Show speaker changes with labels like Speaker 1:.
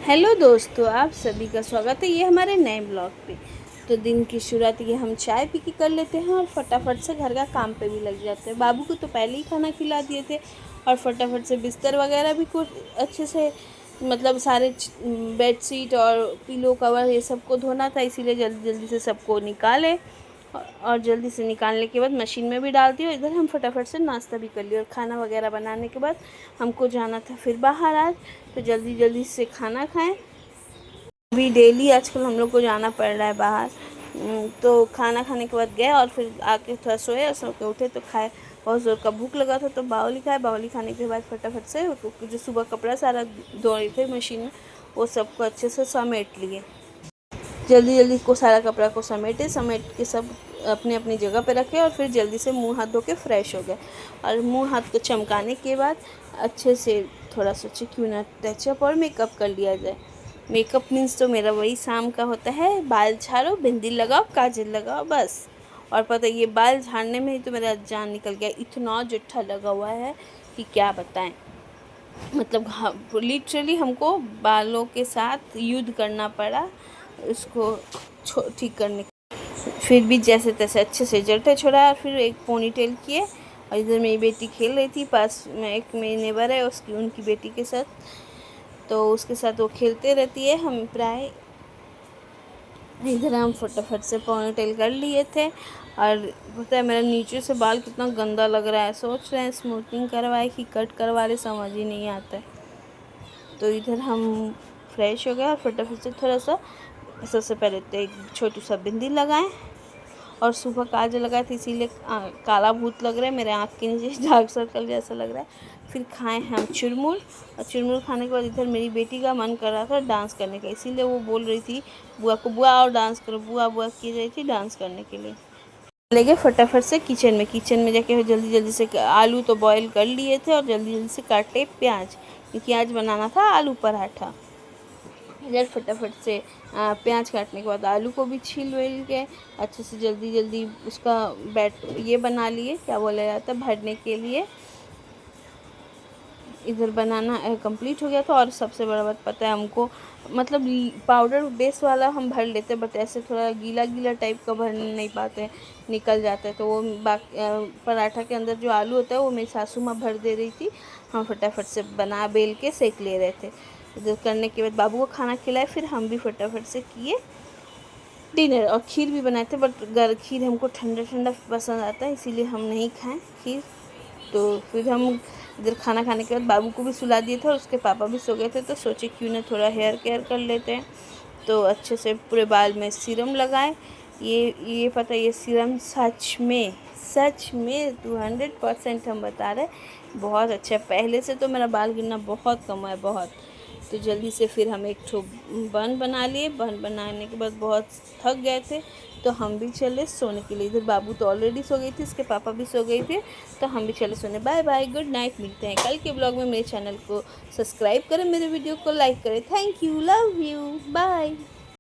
Speaker 1: Hello दोस्तों, आप सभी का स्वागत है ये हमारे नए ब्लॉग पे। तो दिन की शुरुआत ये हम चाय पी के कर लेते हैं और फटाफट से घर का काम पे भी लग जाते हैं। बाबू को तो पहले ही खाना खिला दिए थे और फटाफट से बिस्तर वगैरह भी कुछ अच्छे से मतलब सारे बेडशीट और पिलो कवर ये सबको धोना था, इसीलिए जल्दी जल्दी से सबको निकाले और जल्दी से निकालने के बाद मशीन में भी डाल दिया। और इधर हम फटाफट से नाश्ता भी कर लिया और खाना वगैरह बनाने के बाद हमको जाना था फिर बाहर आज, तो जल्दी जल्दी से खाना खाएं। अभी डेली आजकल हम लोग को जाना पड़ रहा है बाहर। तो खाना खाने के बाद गए और फिर आके थोड़ा सोए और सो के उठे तो खाए। बहुत ज़ोर का भूख लगा था तो बावली खाए। बावली खाने के बाद फटाफट से जो सुबह कपड़ा सारा धो रहे थे मशीन में वो सबको अच्छे से समेट लिए। जल्दी जल्दी को सारा कपड़ा को समेट के सब अपनी अपनी जगह पे रखे और फिर जल्दी से मुंह हाथ धो के फ्रेश हो गए। और मुंह हाथ को चमकाने के बाद अच्छे से थोड़ा सोचे क्यों ना टचअप और मेकअप कर लिया जाए। मेकअप मीन्स तो मेरा वही शाम का होता है, बाल झाड़ो, बिंदी लगाओ, काजल लगाओ, बस। और पता है ये बाल झाड़ने में ही तो मेरा जान निकल गया, इतना जुट्ठा लगा हुआ है कि क्या बताएं। मतलब लिटरली हमको बालों के साथ युद्ध करना पड़ा उसको ठीक करने। फिर भी जैसे तैसे अच्छे से जड़ते छोड़ा और फिर एक पोनी टेल किए। और इधर मेरी बेटी खेल रही थी, पास में एक मेरी नेबर है उसकी उनकी बेटी के साथ, तो उसके साथ वो खेलते रहती है। हम प्राय इधर हम फटाफट से पोनी टेल कर लिए थे। और पता है मेरा नीचे से बाल कितना गंदा लग रहा है, सोच रहे हैं स्मूथनिंग करवाए कि कट करवा ले, समझ ही नहीं आता है। तो इधर हम फ्रेश हो गए और फटाफट से थोड़ा सा सबसे पहले तो एक छोटी सा बिंदी लगाएं और सुबह काजल लगाए थे इसीलिए काला भूत लग रहा है, मेरे आँख के नीचे डार्क सर्कल जैसा लग रहा है। फिर खाएं हम चुरमुर और चुरमुर खाने के बाद इधर मेरी बेटी का मन कर रहा था डांस करने का, इसीलिए वो बोल रही थी बुआ को, बुआ और डांस करो, बुआ बुआ की रही थी डांस करने के लिए। चले गए फटाफट से किचन में जाके जल्दी जल्दी से आलू तो बॉईल कर लिए थे और जल्दी जल्दी से काटे प्याज, क्योंकि आज बनाना था आलू पराठा। इधर फटाफट से प्याज काटने के बाद आलू को भी छील वेल के अच्छे से जल्दी जल्दी उसका ये बना लिए, क्या बोला जाता है, भरने के लिए। इधर बनाना कंप्लीट हो गया था। और सबसे बड़ा बात पता है हमको, मतलब पाउडर बेस वाला हम भर लेते बट ऐसे थोड़ा गीला गीला टाइप का भर नहीं पाते, निकल जाता है। तो वो पराठा के अंदर जो आलू होता है वो मेरी सासू माँ भर दे रही थी, हम फटाफट से बना बेल के सेक ले रहे थे। इधर करने के बाद बाबू को खाना खिलाए, फिर हम भी फटाफट से किए डिनर। और खीर भी बनाए थे बट खीर हमको ठंडा ठंडा पसंद आता है इसीलिए हम नहीं खाएं खीर। तो फिर हम इधर खाना खाने के बाद बाबू को भी सुला दिए थे और उसके पापा भी सो गए थे, तो सोचे क्यों ना थोड़ा हेयर केयर कर लेते हैं। तो अच्छे से पूरे बाल में सीरम लगाए। ये पता है ये सीरम सच में 200% हम बता रहे बहुत अच्छा है। पहले से तो मेरा बाल गिरना बहुत कम है, बहुत। तो जल्दी से फिर हम एक ठो बन बना लिए। बन बनाने के बाद बहुत थक गए थे तो हम भी चले सोने के लिए। इधर बाबू तो ऑलरेडी सो गई थी, इसके पापा भी सो गए थे, तो हम भी चले सोने। बाय बाय, गुड नाइट, मिलते हैं कल के ब्लॉग में। मेरे चैनल को सब्सक्राइब करें, मेरे वीडियो को लाइक करें। Thank you, love you, bye.